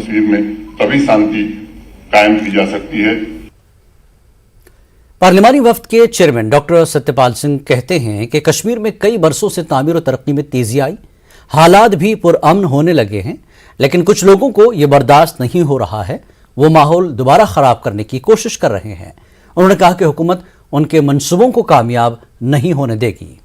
कश्मीर में तभी शांति कायम की जा सकती है। पार्लिमानी वफ्द के चेयरमैन डॉक्टर सत्यपाल सिंह कहते हैं कि कश्मीर में कई बरसों से तामीर और तरक्की में तेजी आई, हालात भी पुरअमन होने लगे हैं, लेकिन कुछ लोगों को यह बर्दाश्त नहीं हो रहा है। वो माहौल दोबारा खराब करने की कोशिश कर रहे हैं। उन्होंने कहा कि हुकूमत उनके मंसूबों को कामयाब नहीं होने देगी।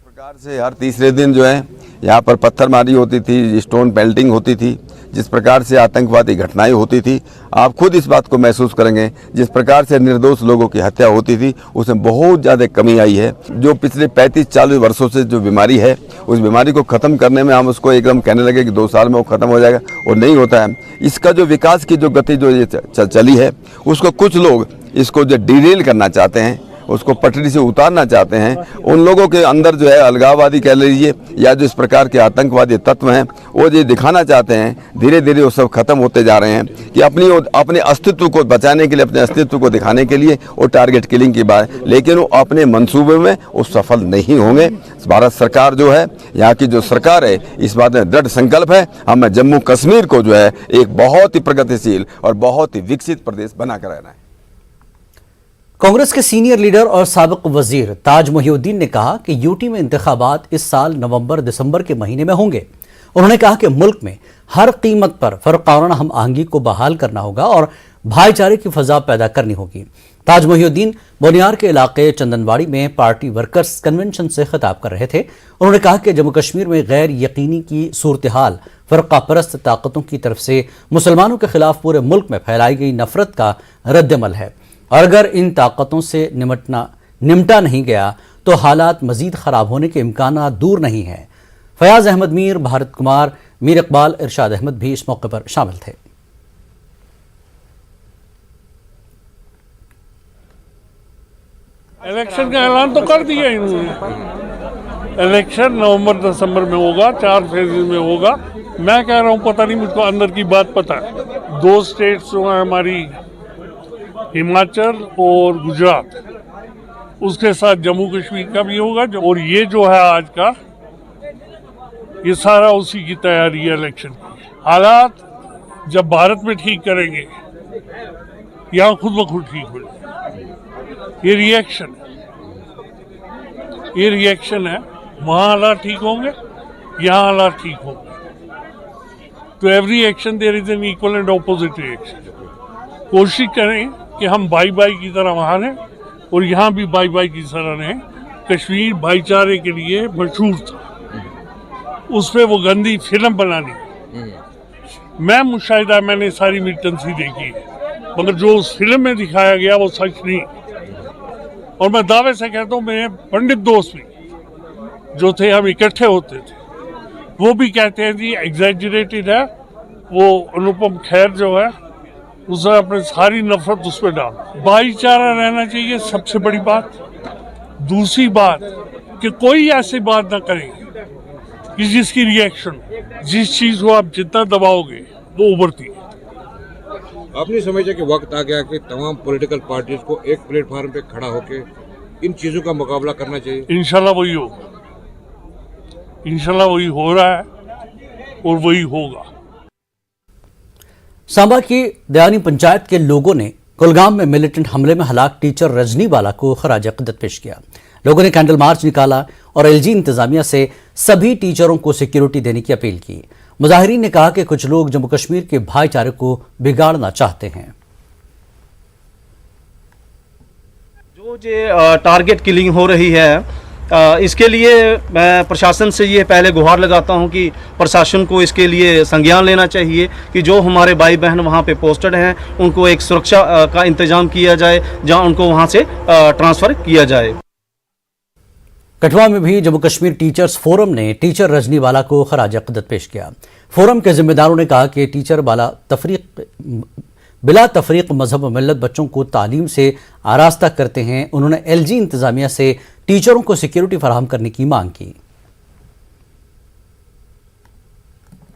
प्रकार से हर तीसरे दिन जो है यहाँ पर पत्थरमारी होती थी, स्टोन पेल्टिंग होती थी, जिस प्रकार से आतंकवादी घटनाएं होती थी, आप खुद इस बात को महसूस करेंगे। जिस प्रकार से निर्दोष लोगों की हत्या होती थी, उसमें बहुत ज़्यादा कमी आई है। जो पिछले 35-40 वर्षों से जो बीमारी है, उस बीमारी को ख़त्म करने में हम उसको एकदम कहने लगे कि 2 साल में वो ख़त्म हो जाएगा, और नहीं होता है। इसका जो विकास की जो गति जो ये चली है, उसको कुछ लोग इसको जो डिरेल करना चाहते हैं, उसको पटरी से उतारना चाहते हैं। उन लोगों के अंदर जो है अलगाववादी कह लीजिए या जो इस प्रकार के आतंकवादी तत्व हैं, वो ये दिखाना चाहते हैं, धीरे धीरे वो सब खत्म होते जा रहे हैं कि अपने अस्तित्व को बचाने के लिए, अपने अस्तित्व को दिखाने के लिए वो टारगेट किलिंग की बात, लेकिन वो अपने मंसूबे में वो सफल नहीं होंगे। भारत सरकार जो है, यहाँ की जो सरकार है, इस बात में दृढ़ संकल्प है, हमें जम्मू कश्मीर को जो है एक बहुत ही प्रगतिशील और बहुत ही विकसित प्रदेश बनाकर रहना है। कांग्रेस के सीनियर लीडर और साबिक वजीर ताज मोहिउद्दीन ने कहा कि यूटी में इंतखाबात इस साल नवंबर-दिसंबर के महीने में होंगे। उन्होंने कहा कि मुल्क में हर कीमत पर फर्काना हम आहंगी को बहाल करना होगा और भाईचारे की फजा पैदा करनी होगी। ताज मोहिउद्दीन बोनियार के इलाके चंदनवाड़ी में पार्टी वर्कर्स कन्वेंशन से खिताब कर रहे थे। उन्होंने कहा कि जम्मू कश्मीर में गैर यकीनी की सूरत हाल फरका परस्त ताकतों की तरफ से मुसलमानों के खिलाफ पूरे मुल्क में फैलाई गई नफरत का रद्दमल है, और अगर इन ताकतों से निमटा नहीं गया तो हालात मजीद खराब होने के इम्कान दूर नहीं है। फयाज अहमद मीर, भारत कुमार, मीर इकबाल, इरशाद अहमद भी इस मौके पर शामिल थे। इलेक्शन का ऐलान तो कर दिया इन्होंने। इलेक्शन नवंबर-दिसंबर में होगा, 4 फेज में होगा। मैं कह रहा हूँ, पता नहीं, मुझको अंदर की बात पता है। 2 स्टेट्स जो है हमारी, हिमाचल और गुजरात, उसके साथ जम्मू कश्मीर का भी होगा। और ये जो है आज का, ये सारा उसी की तैयारी है इलेक्शन की। हालात जब भारत में ठीक करेंगे, यहाँ खुद ब खुद ठीक हो जाए। ये रिएक्शन है। वहाँ हालात ठीक होंगे, यहाँ हालात ठीक होंगे। तो every action there is an equal and opposite reaction. कोशिश करें कि हम भाई भाई की तरह वहाँ रहें और यहाँ भी भाई भाई की तरह रहें। कश्मीर भाईचारे के लिए मशहूर था, उस पर वो गंदी फिल्म बनानी। मैंने सारी मिलिटेंसी देखी, मगर जो उस फिल्म में दिखाया गया वो सच नहीं। और मैं दावे से कहता हूँ, मेरे पंडित दोस्त भी जो थे, हम इकट्ठे होते थे, वो भी कहते हैं जी एग्जैजरेटेड है। वो अनुपम खेर जो है, उसने अपने सारी नफरत उस पर डाल। भाईचारा रहना चाहिए, सबसे बड़ी बात। दूसरी बात कि कोई ऐसी बात ना करे कि जिसकी रिएक्शन, जिस चीज को आप जितना दबाओगे वो उभरती है। आप नहीं समझते कि वक्त आ गया कि तमाम पॉलिटिकल पार्टीज को एक प्लेटफॉर्म पे खड़ा होकर इन चीजों का मुकाबला करना चाहिए? इंशाल्लाह वही होगा, इंशाल्लाह वही हो रहा है और वही होगा। सांबा की दयानी पंचायत के लोगों ने कुलगाम में मिलिटेंट हमले में हलाक टीचर रजनी बाला को खराज अक़ीदत पेश किया। लोगों ने कैंडल मार्च निकाला और एलजी इंतजामिया से सभी टीचरों को सिक्योरिटी देने की अपील की। मुजाहिरीन ने कहा कि कुछ लोग जम्मू कश्मीर के भाईचारे को बिगाड़ना चाहते हैं। जो टारगेट किलिंग हो रही है, इसके लिए मैं प्रशासन से ये पहले गुहार लगाता हूं कि प्रशासन को इसके लिए संज्ञान लेना चाहिए कि जो हमारे भाई बहन वहां पे पोस्टेड हैं, उनको एक सुरक्षा का इंतजाम किया जाए, जहां उनको वहां से ट्रांसफ़र किया जाए। कठुआ में भी जम्मू कश्मीर टीचर्स फोरम ने टीचर रजनी बाला को खराज अक़ीदत पेश किया। फोरम के जिम्मेदारों ने कहा कि टीचर बाला बिला तफरीक मजहब व मिल्लत बच्चों को तालीम से आरास्ता करते हैं। उन्होंने एलजी इंतजामिया से टीचरों को सिक्योरिटी फराहम करने की मांग की।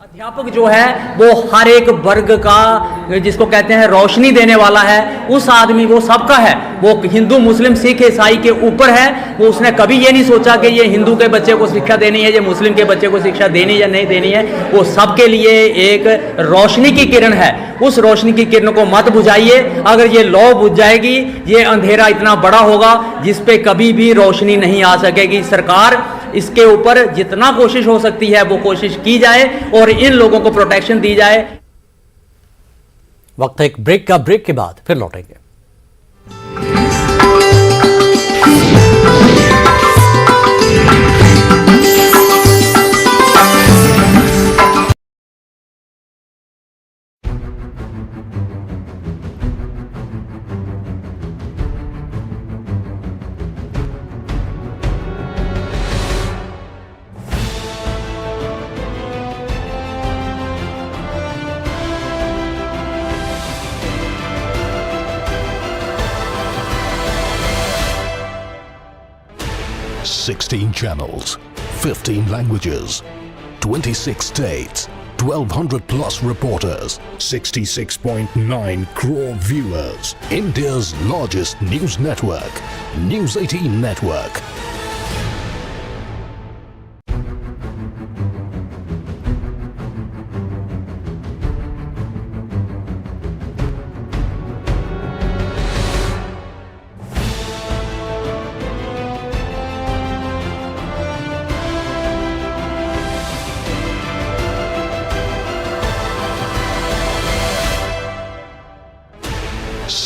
अध्यापक जो है वो हर एक वर्ग का, जिसको कहते हैं रोशनी देने वाला है, उस आदमी वो सबका है। वो हिंदू मुस्लिम सिख ईसाई के ऊपर है। वो उसने कभी ये नहीं सोचा कि ये हिंदू के बच्चे को शिक्षा देनी है, ये मुस्लिम के बच्चे को शिक्षा देनी या नहीं देनी है। वो सबके लिए एक रोशनी की किरण है। उस रोशनी की किरण को मत बुझाइए। अगर ये लौ बुझ जाएगी, ये अंधेरा इतना बड़ा होगा जिस पे कभी भी रोशनी नहीं आ सकेगी। सरकार इसके ऊपर जितना कोशिश हो सकती है वो कोशिश की जाए और इन लोगों को प्रोटेक्शन दी जाए। वक्त है एक ब्रेक का। ब्रेक के बाद फिर लौटेंगे। Sixteen channels, 15 languages, 26 states, 1,200 plus reporters, 66.9 crore viewers. India's largest news network, News 18 Network.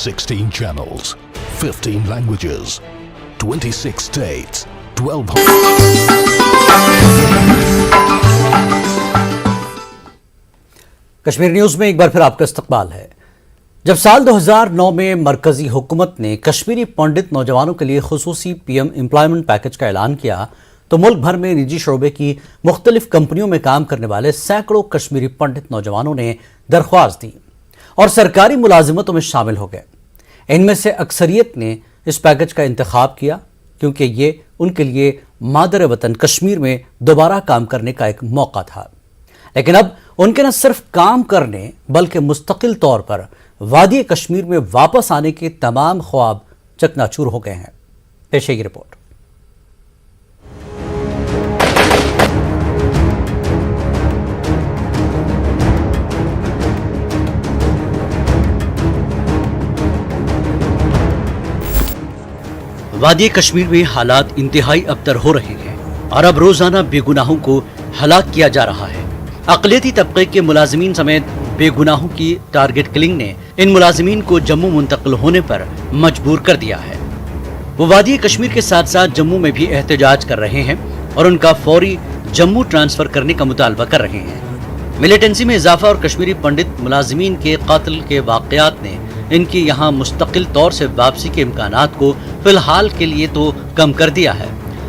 Sixteen channels, 15 languages, 26 states, 1,200. Kashmir news में एक बार फिर आपका इस्तकबाल है। जब साल 2009 में मरकजी हुकूमत ने कश्मीरी पंडित नौजवानों के लिए खुसूसी पीएम एम्प्लॉयमेंट पैकेज का ऐलान किया तो मुल्क भर में निजी शोबे की मुख्तलिफ कंपनियों में काम करने वाले सैकड़ों कश्मीरी पंडित नौजवानों ने दरख्वास्त दी और सरकारी मुलाजिमतों में शामिल हो गए। इनमें से अक्सरियत ने इस पैकेज का इंतखाब किया क्योंकि ये उनके लिए मादर वतन कश्मीर में दोबारा काम करने का एक मौका था। लेकिन अब उनके न सिर्फ काम करने बल्कि मुस्तकिल तौर पर वादी कश्मीर में वापस आने के तमाम ख्वाब चकनाचूर हो गए हैं। पेश है ये रिपोर्ट। वादी कश्मीर में हालात इंतहाई अबतर हो रहे हैं और अब रोजाना बेगुनाहों को हलाक किया जा रहा है। अक़लियती तबके के मुलाजिमीन समेत बेगुनाहों की टारगेट किलिंग ने इन मुलाजिमीन को जम्मू मुंतकिल होने पर मजबूर कर दिया है। वो वादी कश्मीर के साथ साथ जम्मू में भी एहतजाज कर रहे हैं और उनका फौरी जम्मू ट्रांसफर करने का मुतालबा कर रहे हैं। मिलिटेंसी में इजाफा और कश्मीरी पंडित मुलाजिमीन के कत्ल के वाक़यात ने इनकी यहाँ मुस्तकिल तौर से वापसी के इम्कानात को फिलहाल के लिए तो कम कर दिया है।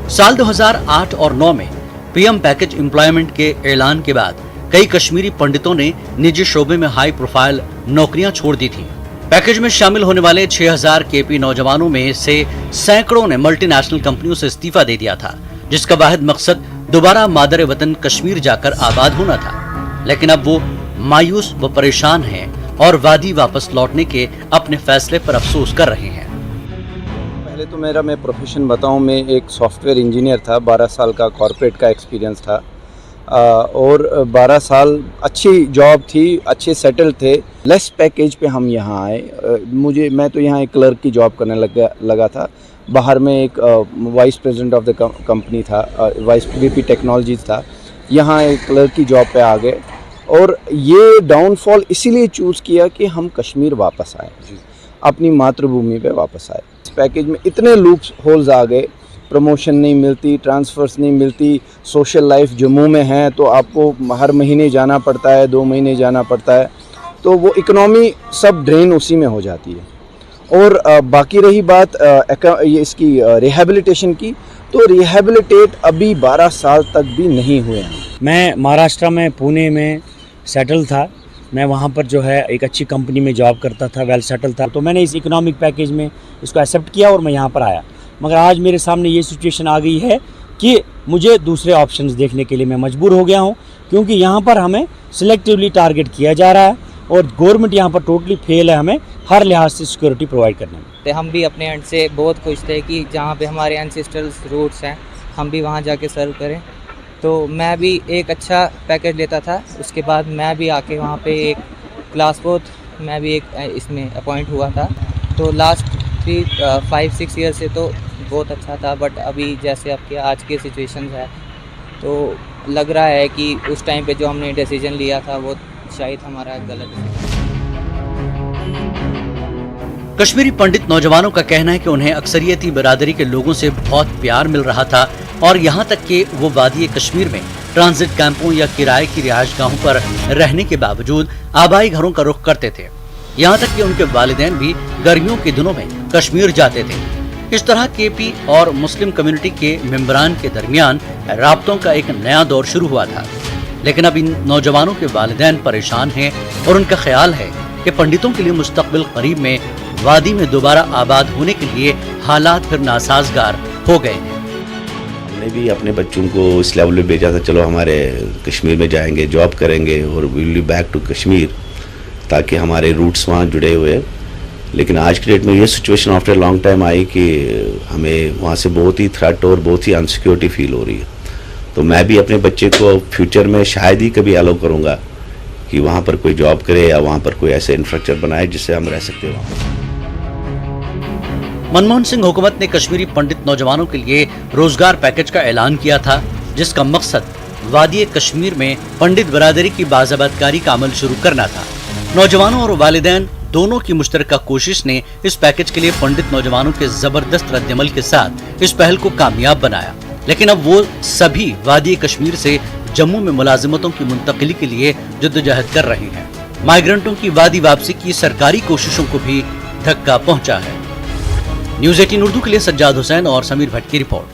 साल 2008 और 9 में पीएम पैकेज एम्प्लॉयमेंट के ऐलान के बाद कई कश्मीरी पंडितों ने निजी शोबे में हाई प्रोफाइल नौकरियां छोड़ दी थी। पैकेज में शामिल होने वाले 6000 केपी नौजवानों में से सैकड़ों ने मल्टीनेशनल कंपनियों से इस्तीफा दे दिया था, जिसका वाहिद मकसद दोबारा मादर वतन कश्मीर जाकर आबाद होना था। लेकिन अब वो मायूस व परेशान हैं और वादी वापस लौटने के अपने फैसले पर अफसोस कर रहे हैं। पहले तो मैं प्रोफेशन बताऊं, मैं एक सॉफ्टवेयर इंजीनियर था। 12 साल का कॉर्पोरेट का एक्सपीरियंस था और 12 साल अच्छी जॉब थी, अच्छे सेटल थे। लेस पैकेज पे हम यहाँ आए। मैं तो यहाँ एक क्लर्क की जॉब करने लगा था। बाहर में एक vice president of the company था, वाइस वीपी टेक्नोलॉजीज था। यहाँ एक क्लर्क की जॉब पे आ गए और ये डाउनफॉल इसीलिए चूज़ किया कि हम कश्मीर वापस आए, अपनी मातृभूमि पे वापस आए। इस पैकेज में इतने लूप्स होल्स आ गए, प्रमोशन नहीं मिलती, ट्रांसफ़र्स नहीं मिलती, सोशल लाइफ जम्मू में है तो आपको हर महीने जाना पड़ता है, 2 महीने जाना पड़ता है, तो वो इकनॉमी सब ड्रेन उसी में हो जाती है। और बाकी रही बात ये इसकी रिहेबिलिटेशन की, तो रिहेबिलिटेट अभी 12 साल तक भी नहीं हुए हैं। मैं महाराष्ट्र में पुणे में सेटल था। मैं वहाँ पर जो है एक अच्छी कंपनी में जॉब करता था, वेल सेटल था। तो मैंने इस इकोनॉमिक पैकेज में इसको एक्सेप्ट किया और मैं यहाँ पर आया। मगर आज मेरे सामने ये सिचुएशन आ गई है कि मुझे दूसरे ऑप्शंस देखने के लिए मैं मजबूर हो गया हूँ। क्योंकि यहाँ पर हमें सिलेक्टिवली टारगेट किया जा रहा है और गवर्नमेंट यहाँ पर टोटली फेल है हमें हर लिहाज से सिक्योरिटी प्रोवाइड करने में। हम भी अपने एंड से बहुत खुश थे कि जहाँ पे हमारे एंसेस्ट्रल रूट्स हैं हम भी वहाँ जाके सर्व करें। तो मैं भी एक अच्छा पैकेज लेता था, उसके बाद मैं भी आके वहाँ पे एक क्लास 4 मैं भी एक इसमें अपॉइंट हुआ था। तो लास्ट 5-6 ईयर से तो बहुत अच्छा था, बट अभी जैसे आपके आज के सिचुएशंस है तो लग रहा है कि उस टाइम पे जो हमने डिसीजन लिया था वो शायद हमारा गलत है। कश्मीरी पंडित नौजवानों का कहना है कि उन्हें अक्सरियती बिरादरी के लोगों से बहुत प्यार मिल रहा था और यहाँ तक कि वो वादी कश्मीर में ट्रांजिट कैंपों या किराए की रिहायशगाहों पर रहने के बावजूद आबाई घरों का रुख करते थे। यहाँ तक कि उनके वालिदैन भी गर्मियों के दिनों में कश्मीर जाते थे। इस तरह केपी और मुस्लिम कम्युनिटी के मेंबरान के दरमियान राब्तों का एक नया दौर शुरू हुआ था, लेकिन अब इन नौजवानों के वालिदैन परेशान हैं और उनका ख्याल है कि पंडितों के लिए मुस्तकबिल करीब में वादी में दोबारा आबाद होने के लिए हालात फिर नासाजगार हो गए हैं। हमने भी अपने बच्चों को इस लेवल पे भेजा था, चलो हमारे कश्मीर में जाएंगे, जॉब करेंगे और will be back to Kashmir, ताकि हमारे रूट्स वहाँ जुड़े हुए। लेकिन आज की डेट में ये situation after long time I कि हमें वहाँ से बहुत ही थ्रेट और बहुत ही अनसिक्योरिटी फील हो रही है। तो मैं भी अपने बच्चे को फ्यूचर में शायद ही कभी अलाउ करूँगा कि वहाँ पर कोई जॉब करे या वहाँ पर कोई ऐसे इंफ्रास्ट्रक्चर बनाए जिससे हम रह सकते हैं वहाँ। मनमोहन सिंह हुकूमत ने कश्मीरी पंडित नौजवानों के लिए रोजगार पैकेज का ऐलान किया था, जिसका मकसद वादी कश्मीर में पंडित बिरादरी की बाज़ाबतकारी का अमल शुरू करना था। नौजवानों और वालिदैन दोनों की मुश्तरका कोशिश ने इस पैकेज के लिए पंडित नौजवानों के जबरदस्त रद्दअमल के साथ इस पहल को कामयाब बनाया, लेकिन अब वो सभी वादी कश्मीर से जम्मू में मुलाजिमतों की मुंतकिली के लिए जद्दोजहद कर रहे हैं। माइग्रेंटों की वादी वापसी की सरकारी कोशिशों को भी धक्का पहुंचा है। न्यूज़ 18 उर्दू के लिए सज्जाद हुसैन और समीर भट्ट की रिपोर्ट।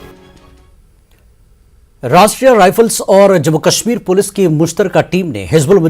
राष्ट्रीय राइफल्स और जम्मू कश्मीर पुलिस की मुश्तरका टीम ने हिजबुल